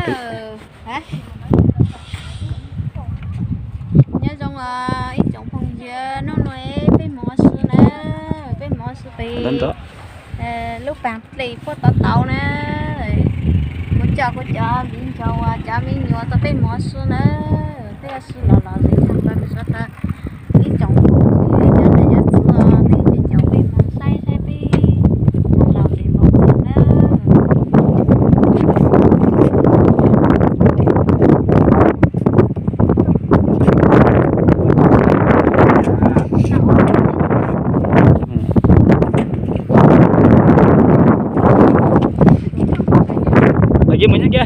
đi. Hả? Nhớ trong là ít trong phòng giờ nó nói bên mỏ sư nè, bên mỏ sư tì. Đến đó. Lúc bạn tì có tàu nè. Có cho mình cho mình nhớ tới bên mỏ sư nè. Thế là sư là gì chẳng phải biết ta. Ít trong phòng giờ cho nên nhớ sư thì cháu bên mỏ sai sai bên mỏ là gì mỏ tiền nè. Lagi banyak ya.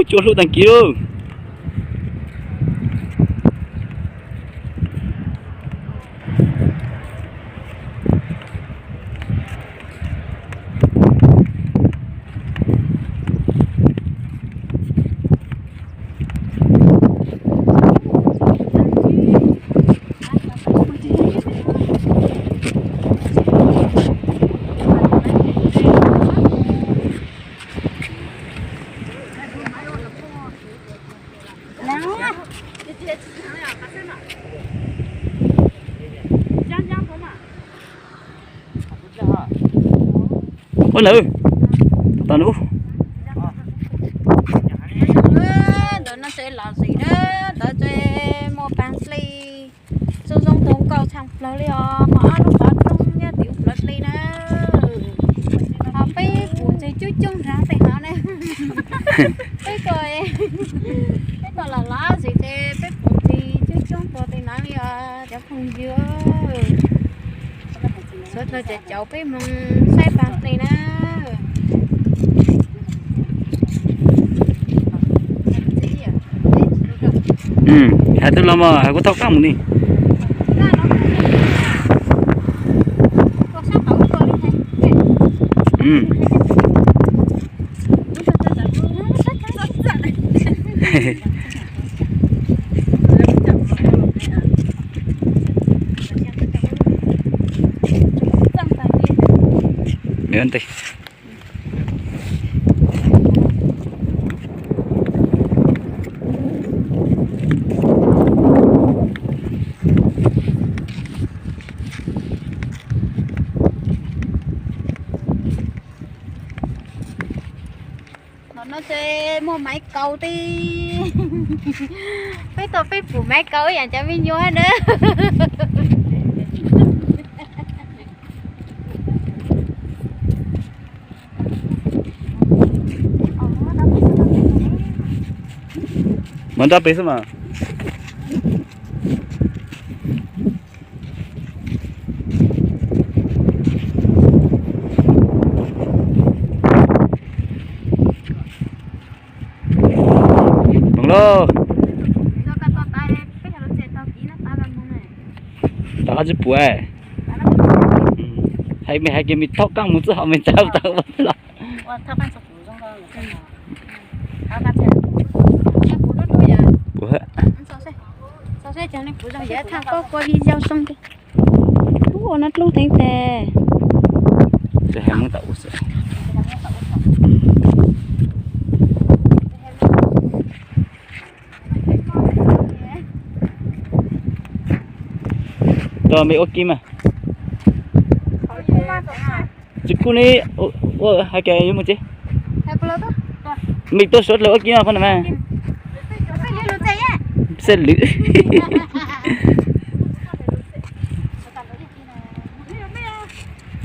Chuột lụt đằng kia. Ôi nữ tao nữ đó nó sẽ là gì đó đó sẽ mua bán sli sử dụng tổng cầu thằng phơi li mà lúc đó trong nhà tiểu phơi li nè họ phải buồn gì chú chung ra thì họ nè cái coi là lá gì thế phải buồn gì chú chung tôi thì nói đi cho không dưa rồi thôi để cháu phải mong sai bán này nè. Hai thứ lama, hai có thóc cam đi. Nanti. Nó sẽ mua máy cầu đi. Phải tôi phải phụ máy cầu dành cho mình vô nữa. Mantap ya sama. Bang lo. Tak aja buat. Hai me hai game thóc căng một chút họ mình chào tao mất rồi. Sao sẽ cho nên phụ rằng dễ thang có qua video xong đi. Ủa nó luôn thấy tè. Để em muốn tẩu sẽ. Rồi mày ok mà. Chị cô này, hai cái như một chứ. Mình tôi sốt là ok mà phần nào mà. Sẽ lử.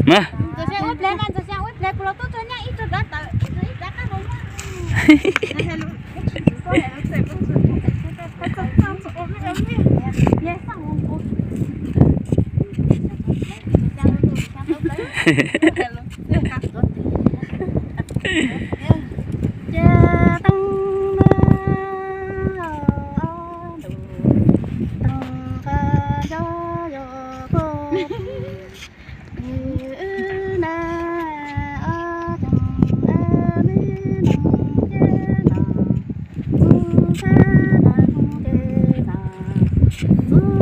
Mà. Ooh.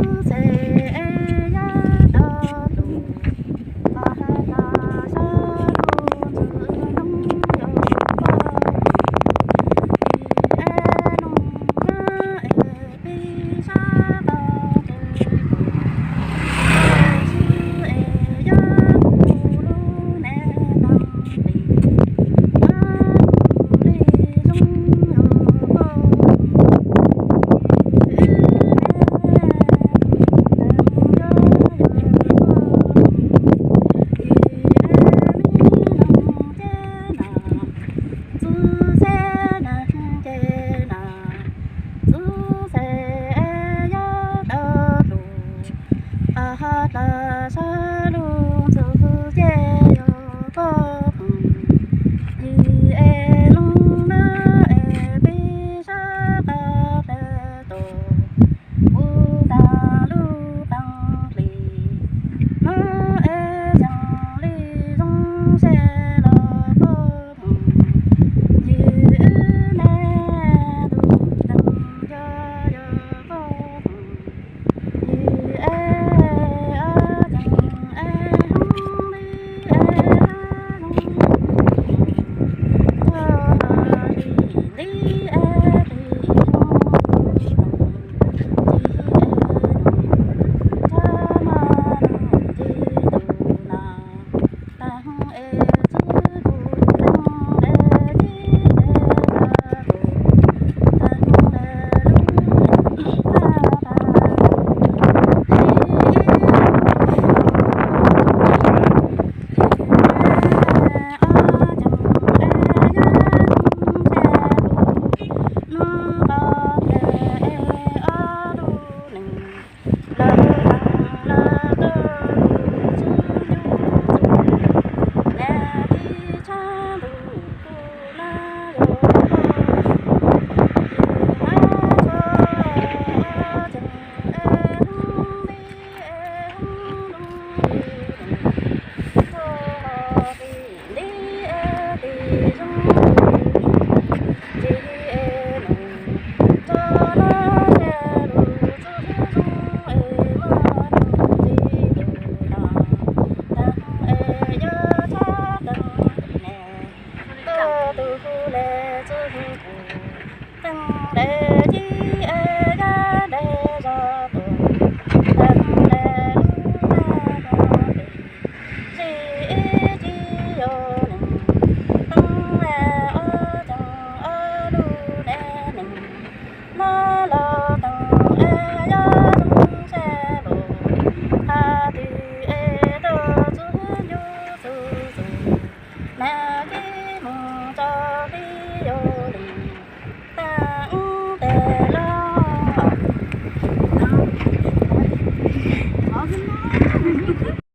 tăng đề chi ơi